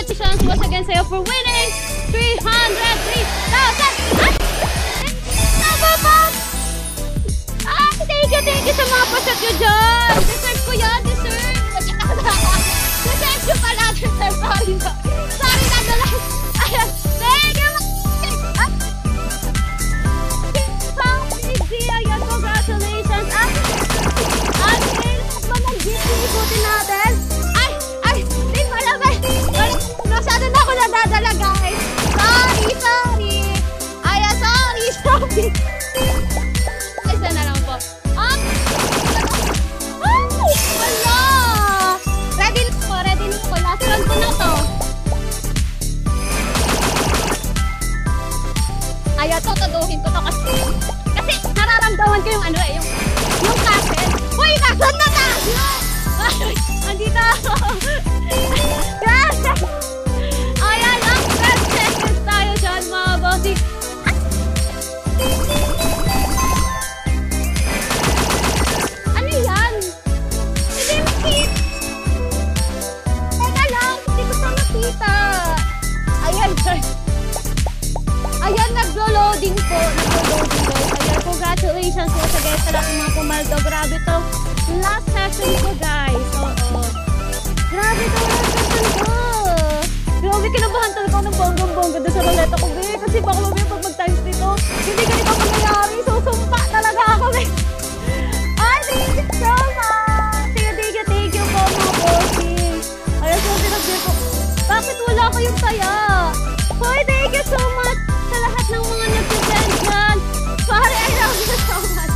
congratulations once again sa'yo for winning 303,000! Ay, thank you sa mga pasat nyo dyan! Deserve ko yan, deserve! Deserve nyo pala, deserve! Sorry na lang! Ayan, thank you! Ayan, congratulations! Ayan, ikutin natin! Ay, di pala ba? Masyado na ako nadadala, guys! Sorry! Ayan, sorry! Isa na lang po. Ay! Wala! Ready na po. Last round ko na to. Ayan, tutuduhin ko to kasi nararamdaman ko yung yung castle. Uy, castle na tayo! Andito ako. Ayan, ang first seconds tayo dyan, mga bossy. Ano yan? Hindi makita. Teka lang, hindi ko pa makita. Ayan, guys. Ayan, naglo-loading po. Ayan, congratulations po sa guys. Sa lahat ng mga pumaldo. Grabe to. Last session ko, guys. Oo. Grabe to, last session ko. Grabe, kinabahan talaga ako ng bonggang-bongga doon sa roleta ko, be. Kasi baka mamaya pag mag-times dito, hindi ganito ako nangyari. Susumpa talaga ako, be. Ay, thank you so much. Thank you po, mga bossing. Ayan, so pinag-day ko. Bakit wala kayong saya? Hoy, thank you so much sa lahat ng mga nag-send dyan. Pare, I love you so much.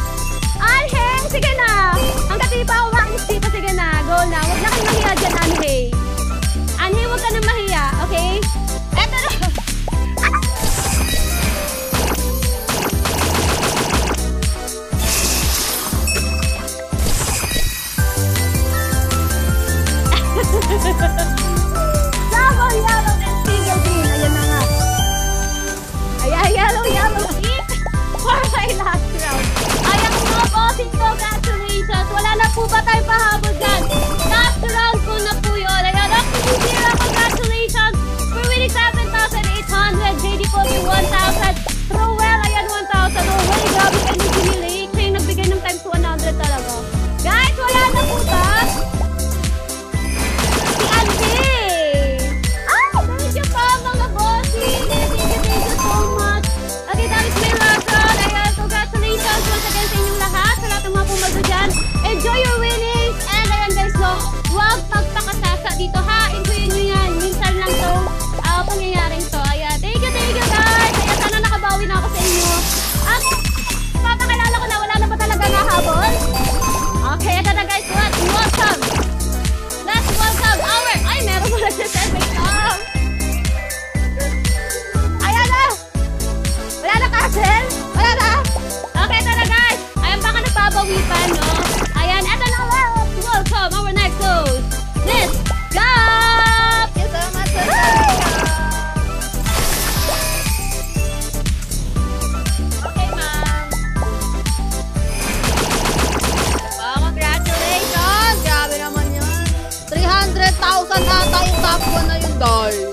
Alheng, sige na. Hanggat di pa umaklis dito, sige na. Go na. Huwag na kayo mahiya dyan, Anheng. Anheng, huwag ka na mahiya, okay? Eto na. Double yellow and single green. Ayan na nga. Ayan, yellow green. For my last round. Ayan mga bossing, congratulations. Wala na po ba tayo pahabol dyan? Last round ko na po yun. Ayan, Zero, congratulations for winning 7,800. JD po yung 1,000. Rowell, ayan 1,000. Oh, well, grabe kayo ni Jimmy Lake. Siya yung nagbigay ng times 100 talaga. Guys, wala na po ba? Si Andy! Thank you po mga bossing. Thank you so much. Okay, that is my last round. Ayan, congratulations once again sa inyong lahat. Sa lahat ng mga pumaldo dyan. Enjoy your winnings. And ayan guys, no, huwag magpakasasa dito ha. Enjoyin nyo yan. Minsan lang to pangyayaring to. Ayan, thank you guys. Ayan, sana nakabawi na ako sa inyo. At papakilala ko na wala na ba talaga nahabol? Okay, ito na guys. Welcome. Let's welcome our... Ay, meron mo nag-send. Ayan na. Wala na castle? Wala na? Okay, ito na guys. Ayan, baka nagbabawi pa, no? Ayan, ito na. Welcome our next host. Miss Gap! Thank you so much for okay, ma'am. Oh, congratulations! Grabe naman yun. 300,000 ata yung top 1 na yun, guys.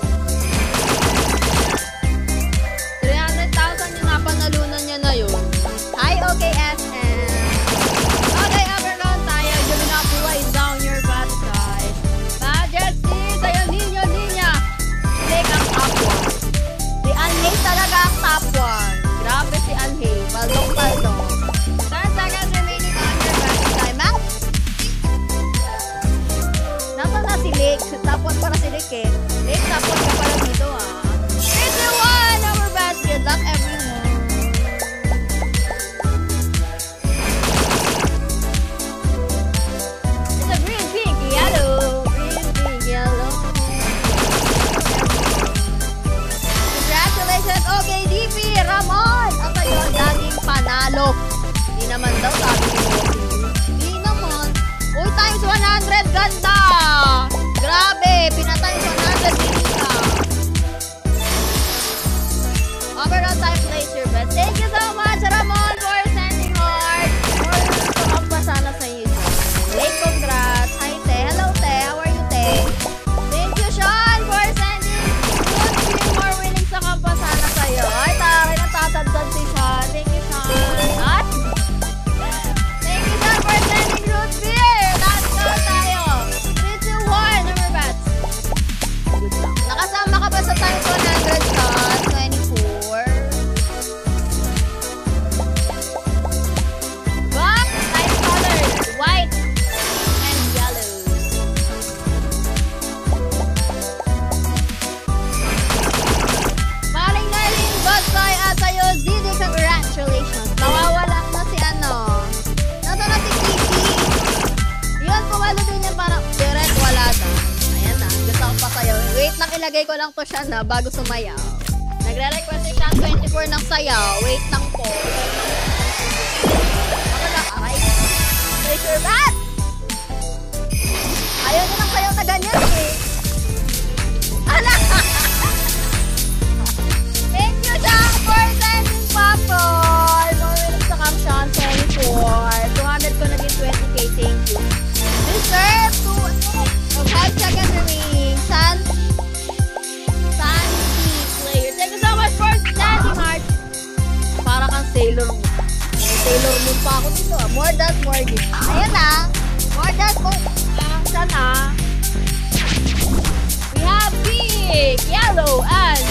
300,000 yung napanalunan niya na yun. Hi, okay, SM. Okay, overgone tayo. You're not right down your butt, guys. Majesty, sa'yo, Ninya. Click ang top 1. Si Anheng talaga ang top 1. Grabe si Anheng. Paldong. 10 seconds remaining on your best time. Nasa na si Lake. Top 1 para si Lake eh. Lake, top 1 ka pala dito ah. 3, 2, 1, our best. Good luck everyone. It's a green, pink, yellow. Congratulations, okay, DP, Ramon. At ayun, laging panalo. Di naman daw, sabi ni Mosi. Di naman. Uy, times 100, ganda. Grabe, pinatimes 100, Mirita. Overall time plays your best. Thank you so much, Ramon, for sending heart. Or sana sa iyo. Late, congrats. Hi, Te. Hello, Te. How are you, Te? Thank you, Sean, for sending nilagay ko lang to siya na bago sumayaw. Nagre-request si Sean 24 ng sayaw. Wait lang po. Ako na, aray. Pleasure bat! Ayaw na ng sayaw na ganyan eh. Ala! Thank you, Sean, for sending popcorn. More sa Cam Sean 24. 200 ko naging 20k. Thank you. Deserve to 5 seconds remaining. Sandy player. Thank you so much for Sandy Mart. Para kang Sailor Moon. May Sailor Moon pa ako dito. More dance, more gift. Ayan na. More dance, more gift. Na. We have pink, yellow, and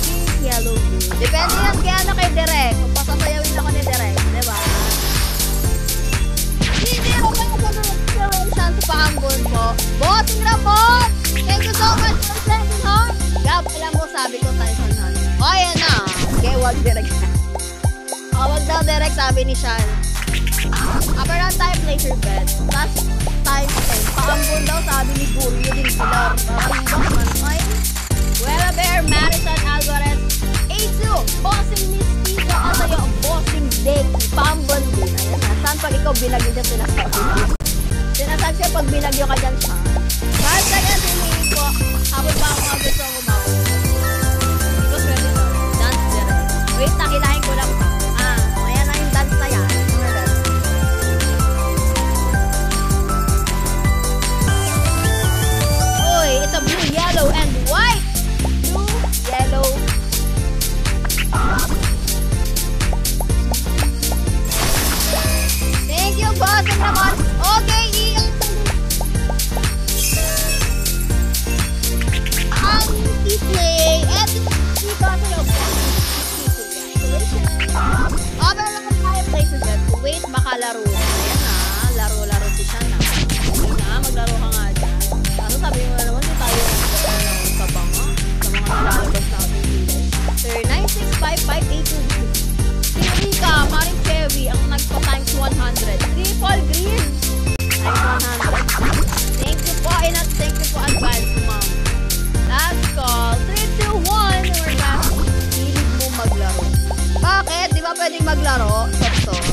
pink, yellow, blue. Depende yan kaya ano kay Direk. Kung pasasayawin ako ni Direk. Diba? Hindi ako sa pakambon po. Bossing Ramon! Thank you so much for sending on. Gab, alam mo, sabi ko tayo sa O, ayan na. Okay, wag Direk. Wag daw Direk, sabi ni Sean. Upper round time, place your bet. Last time 10. Pakambon daw, sabi ni Curio din sila. Parang man. Wella Bear, Madison Alvarez. A2, Bossing Miss Tito. At sa'yo, Bossing Dick. Pakambon din. Ayan na. Saan pag ikaw binagin niya sinasabi? Sinasabi siya pag binagyo ka dyan siya. Kahit ka yan, hinihin ko. Habang pa ako mga gusto ko ba? Ito, swerte to. Dance direct. Wait, nakilahin ko lang pa. Ayan na yung dance na yan. Uy, it's a blue, yellow, and white. Blue, yellow. Thank you, Bossing Ramon. Okay, ang play at dito sa'yo po. Over lang ang tayo places dyan. Wait, baka laro. Ayan na, laro-laro si Sean na. Hindi na, maglaro ka nga dyan. Kaso sabi mo na naman, di tayo kabanga sa mga nalalabas na ating video. Sir, 9655822. Si Rika, Maring Chevy, ang nagpa-times 100. Triple green. Times 100. Thank you po, Inat. Thank you po, advance, ma'am. Last call. 3, 2, 1. We're back. Hilig mo maglaro. Bakit? Di ba pwedeng maglaro? Stop.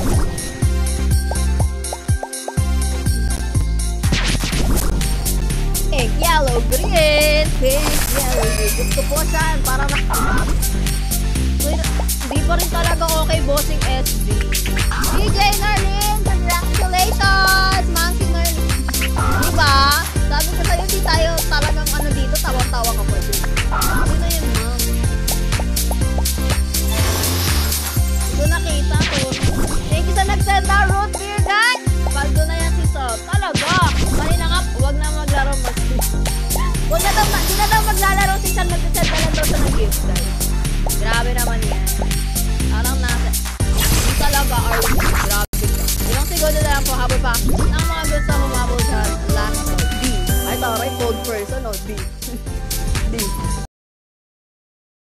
Pink, yellow, green. Pink, yellow, green. Gusto po saan? Para na... Hindi pa rin talaga okay, Bossing SB. DJ Narlene, congratulations! Monkey Narlene. Diba? Sabi ko sa'yo, di tayo talagang ano dito, tawa-tawa ka pa dito. Sino yun, ma'am? Hindi ko nakita to. Thank you sa nag-send na root beer, guys! Paldo na yan si Sob. Talaga! Kanina nga, huwag na maglaro mas. Hindi na daw maglalaro si San, mag-send na lang daw sa nag-gift, guys. Grabe naman yan. Parang nasa. Hindi talaga, Arlen. Grabe ka. Ilang segundo na lang po, habol pa. Ang mga gusto humabol sa last D. Ay, taray, cold person, no? D.